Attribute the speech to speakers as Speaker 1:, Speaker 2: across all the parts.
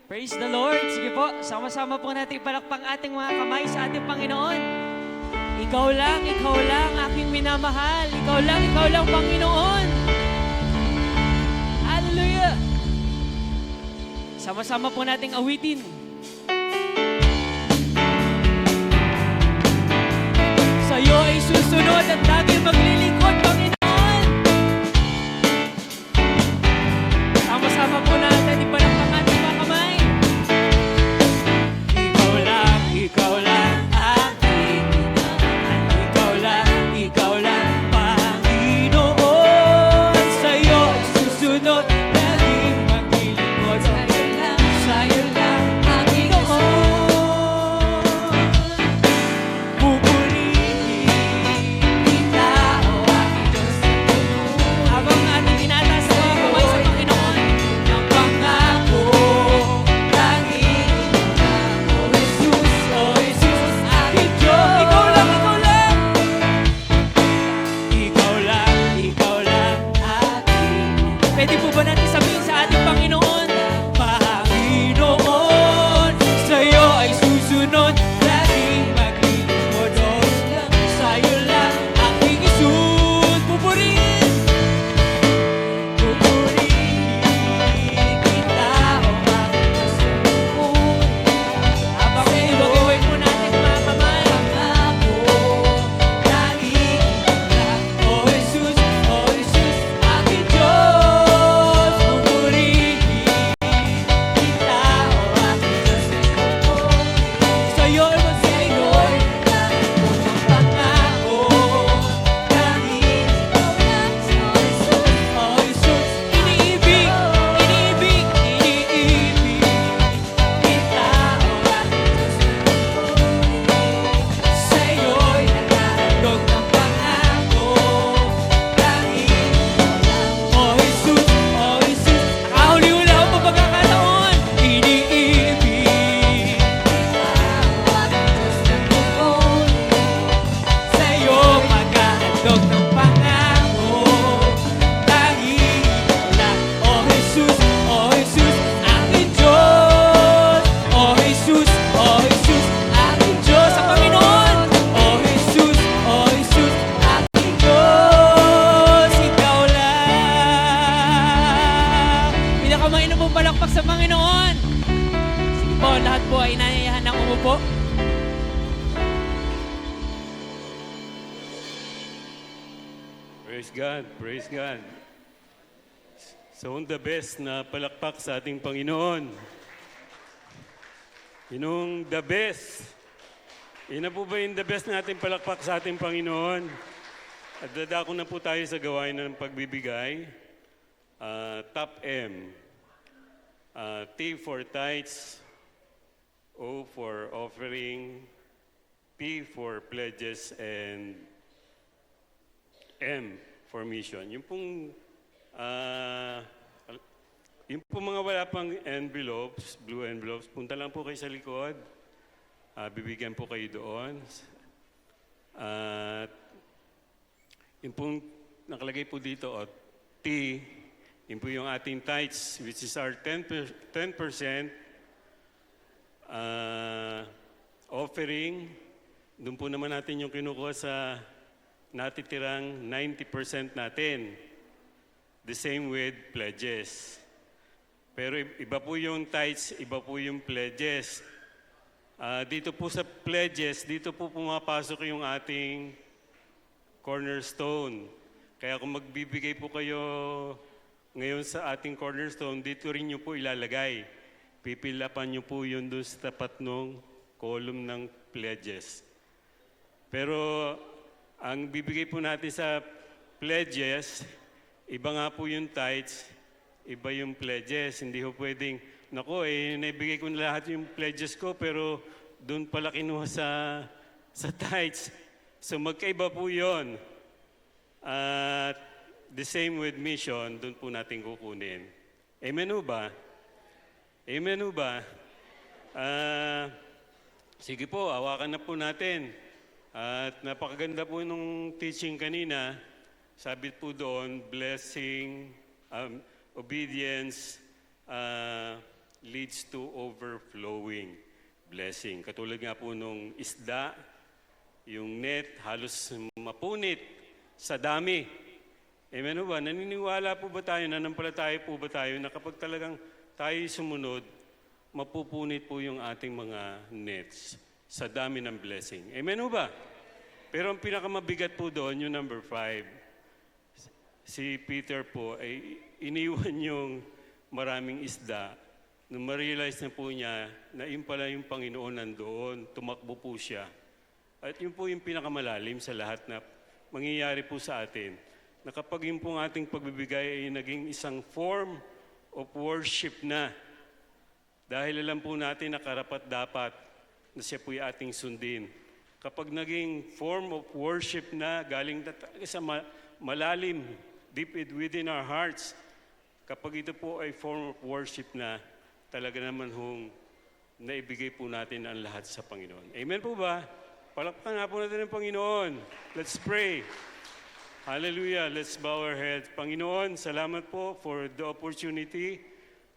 Speaker 1: Praise the Lord. Sige po, sama-sama po natin ipalakpak ating mga kamay sa ating Panginoon. Ikaw lang, aking minamahal. Ikaw lang, Panginoon. Hallelujah. Sama-sama po nating awitin. Sa'yo ay susunod at lagi maglilingkod, Panginoon. Sama-sama po natin ipalakpak ating mga kamay. Ikaw lang aking minamahal. Ikaw lang, Panginoon. Sa'yo ay susunod, laging maglilingkod. Sa'yo lang aking Panginoon. Pupurihin kita, o aking Diyos. Habang ating tinataas sa mga kamay sa Panginoon, ang pangako, laging o Jesus, aking Diyos. Ikaw lang. Ikaw lang aking. Pwede po ba natin sabihin sa ating Panginoon? Panginoon, sa'yo ay susunod, laging maglilingkod. Sa'yo lang aking isun. Pupurihin kita, o aking kasunod. Habang iwag-iwag po natin mga kamay. Ako, laging lang, O Jesus, aking Diyos. Pupurihin kita, o aking kasunod. Sa'yo ay magsiligoy, ang pangako. Laging ikaw lang, O Jesus. Iniibig kita, o aking kasunod. Sa'yo'y naghahandog ng pangako. Laging ikaw lang, O Jesus. Nakahuli-huli ako pa pagkakataon. Iniibig kita, o aking kasunod. Sa'yo maghahandog ng pangako. Laging ikaw lang, O Jesus, aking Diyos. O Jesus, aking Diyos. Ang Panginoon. O Jesus, aking Diyos. Ikaw lang. Pinakamainam pong palakpak sa Panginoon. Sige po, lahat po ay inayayahan ng umupo.
Speaker 2: Praise God, praise God. So, the best na palakpak sa ating Panginoon. Yun the best. Yun na po ba yung the best na ating palakpak sa ating Panginoon? At dadako na po tayo sa gawain ng pagbibigay. Top M. T for tithes. O for offering. P for pledges. And M for mission. Yung pong mga wala pang envelopes, blue envelopes, punta lang po kayo sa likod. Bibigyan po kayo doon. At yung pong nakalagay po dito, T, yun po yung ating tithes, which is our 10% offering. Doon po naman natin yung kinukuha sa natitirang 90% natin. The same with pledges. Pero iba po yung tithes, iba po yung pledges. Dito po sa pledges, dito po pumapasok yung ating cornerstone. Kaya kung magbibigay po kayo ngayon sa ating cornerstone, dito rin nyo po ilalagay. Pipilapan nyo po yun doon sa tapat ng column ng pledges. Pero ang bibigay po natin sa pledges, iba nga po yung tithes, iba yung pledges. Hindi po pwedeng, naibigay ko na lahat yung pledges ko, pero doon pala kinuha sa tithes. So magkaiba po yun. At the same with mission, doon po natin kukunin. Amen ho ba? Amen ho ba? Sige po, hawakan na po natin. At napakaganda po nung teaching kanina. Sabi po doon, blessing, obedience, leads to overflowing blessing. Katulad nga po nung isda, yung net halos mapunit sa dami. Amen ba? Naniniwala po ba tayo, nanampalataya po ba tayo na kapag talagang tayo sumunod, mapupunit po yung ating mga nets sa dami ng blessing. Amen ba? Pero ang pinakamabigat po doon, yung number 5, si Peter po ay iniwan yung maraming isda. Nung ma-realize na po niya na yun pala yung Panginoon nandoon, tumakbo po siya. At yun po yung pinakamalalim sa lahat na mangyayari po sa atin. Na kapag yung pong ating pagbibigay ay naging isang form of worship na, dahil alam po natin na karapat-dapat na siya po yung ating sundin. Kapag naging form of worship na galing sa malalim, deep within our hearts, kapag ito po ay form of worship na, talaga naman hong naibigay po natin ang lahat sa Panginoon. Amen po ba? Palakpakan nga po natin ang Panginoon. Let's pray. Hallelujah. Let's bow our heads. Panginoon, salamat po for the opportunity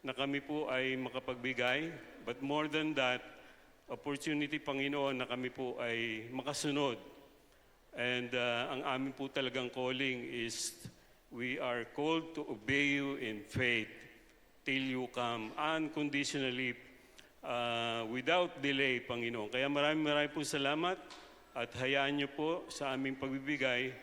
Speaker 2: na kami po ay makapagbigay. But more than that, opportunity, Panginoon, na kami po ay makasunod. And ang amin po talagang calling is we are called to obey you in faith till you come unconditionally, without delay, Panginoon. Kaya maraming po salamat at hayaan niyo po sa aming pagbibigay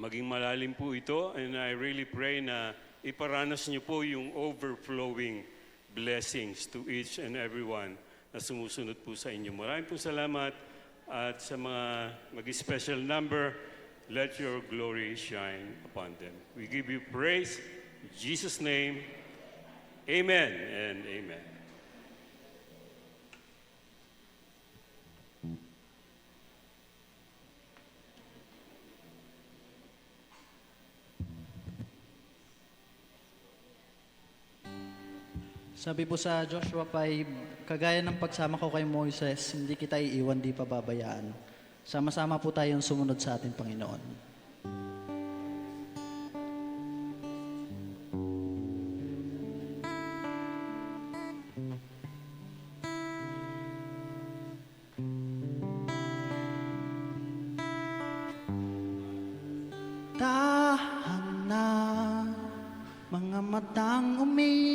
Speaker 2: maging malalim po ito. And I really pray na iparanas niyo po yung overflowing blessings to each and everyone na sumusunod po sa inyo. Maraming po salamat at sa mga mag-special number, let your glory shine upon them. We give you praise in Jesus' name. Amen and amen.
Speaker 3: Sabi po sa Joshua 5, kagaya ng pagsama ko kay Moises, hindi kita iiwan, di pababayaan. Sama-sama po tayong sumunod sa ating Panginoon. Tahan na, mga matang umiiyak.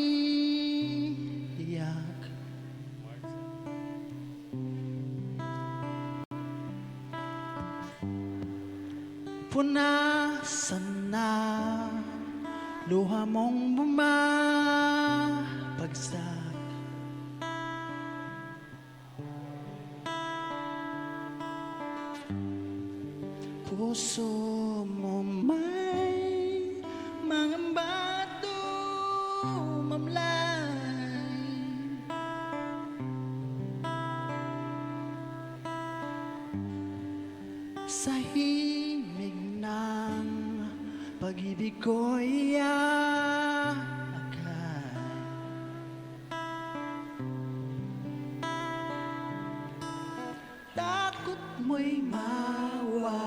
Speaker 3: Punasan na, luha mong bumabagsak. Puso mo may mga bato mamlay. Sa himig ng pag-ibig ko'y aakay. Takot mo'y mawawala.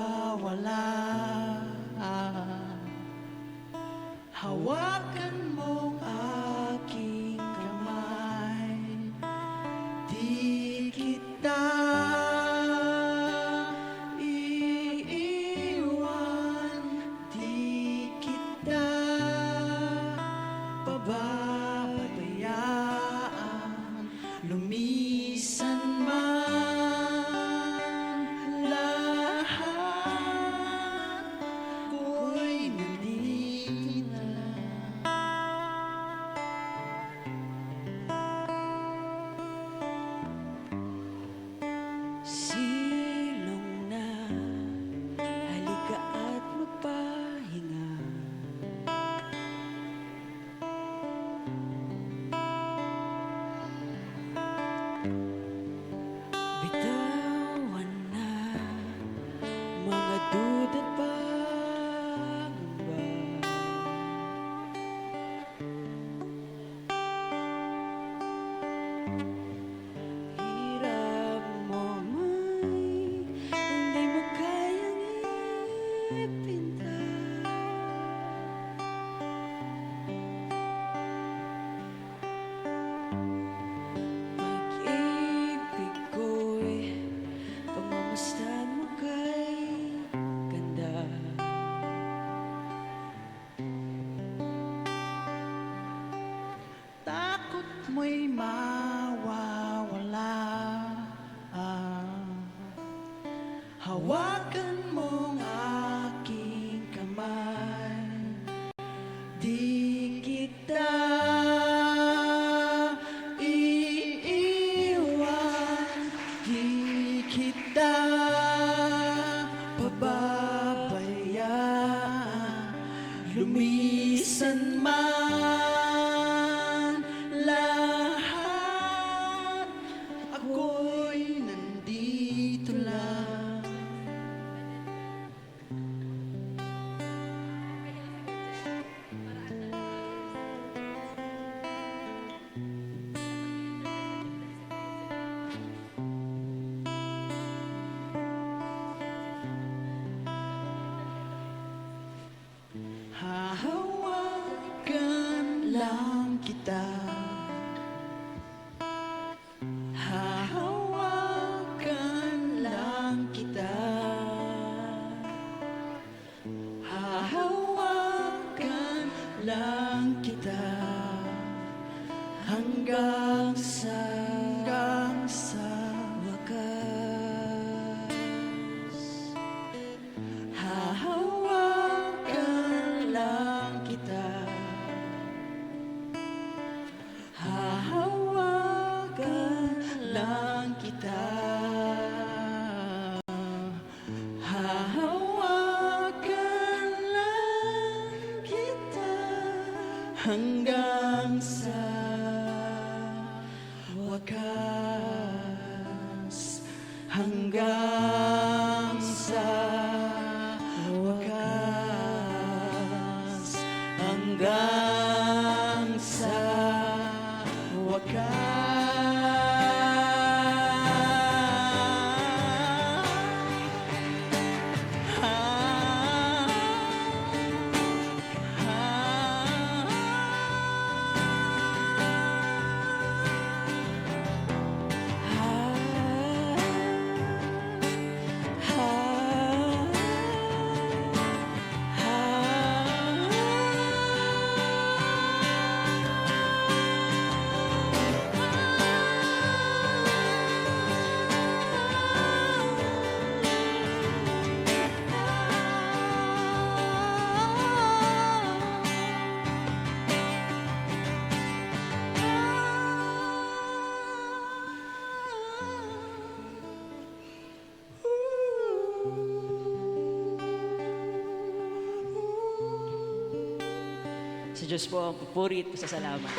Speaker 3: Hawakan mo aking kamay, di kita iiwan, di kita pababayaan, lumisan man lahat, ko'y nandito lang. mo'y mawawala. Hawakan mong aking kamay, di kita iiwan, di kita pababayaan. Lumisan man lahat, ako'y nandito lang. Hahawakan lang kita, hahawakan lang kita, hahawakan lang kita, hanggang sa wakas. Hahawakan lang kita, hahawakan lang kita, hahawakan lang kita, hanggang sa wakas, hanggang sa wakas, hanggang sa
Speaker 1: Sa Diyos po ang pupuri at pasasalamat.